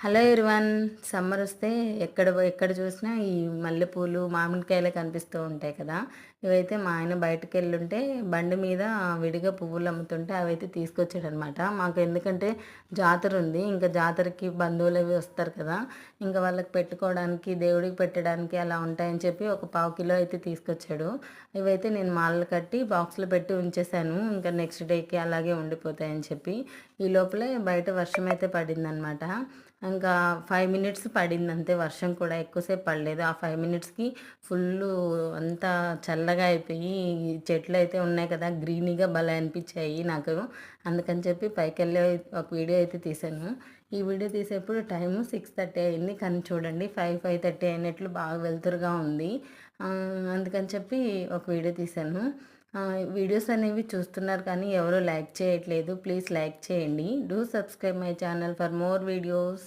Hello everyone. Summer వస్తే ఎక్కడ చూసినా ఈ మల్లెపూలు, మామిడికాయలే కనిపిస్తూ ఉంటాయి కదా! ఇవైతే మా ఆయన బయటికెళ్ళుంటే బండి మీద విడిగా పువ్వులు అమ్ముతుంటే అవైతే తీసుకొచ్చాడనమాట. మాకు ఎందుకంటే జాతరుంది. ఇంకా జాతరకి బంధువులు అవి వస్తారు కదా! ఇంకా వాళ్ళకి పెట్టుకోవడానికి, దేవుడికి పెట్టడానికి అలా ఉంటాయని చెప్పి ఒక పావు కిలో అయితే తీసుకొచ్చాడు. ఇవైతే నేను మాలలు కట్టి బాక్స్‌లో పెట్టి ఉంచేశాను. ఇంకా నెక్స్ట్ డేకి అలాగే ఉండిపోతాయని చెప్పి. ఈ లోపలే బయట వర్షం అయితే పడిందనమాట. ఇంకా 5 మినిట్స్ పడిందంతే. వర్షం కూడా ఎక్కువసేపు పడలేదు. ఆ 5 మినిట్స్‌కి ఫుల్లు అంతా చల్లగా అయిపోయి, చెట్లయితే ఉన్నాయి కదా! గ్రీనీగా భలే అనిపించాయి నాకు. అందుకని చెప్పి పైకెళ్ళి ఒక వీడియో అయితే తీశాను. ఈ వీడియో తీసేప్పుడు టైము 6:30 అయింది. కానీ చూడండి 5:30 అయినట్లు బాగా వెలుతురుగా ఉంది. అందుకని చెప్పి ఒక వీడియో తీశాను. వీడియోస్ అనేవి చూస్తున్నారు కానీ ఎవరు లైక్ చేయట్లేదు. ప్లీజ్ లైక్ చేయండి. Do subscribe my channel for more videos.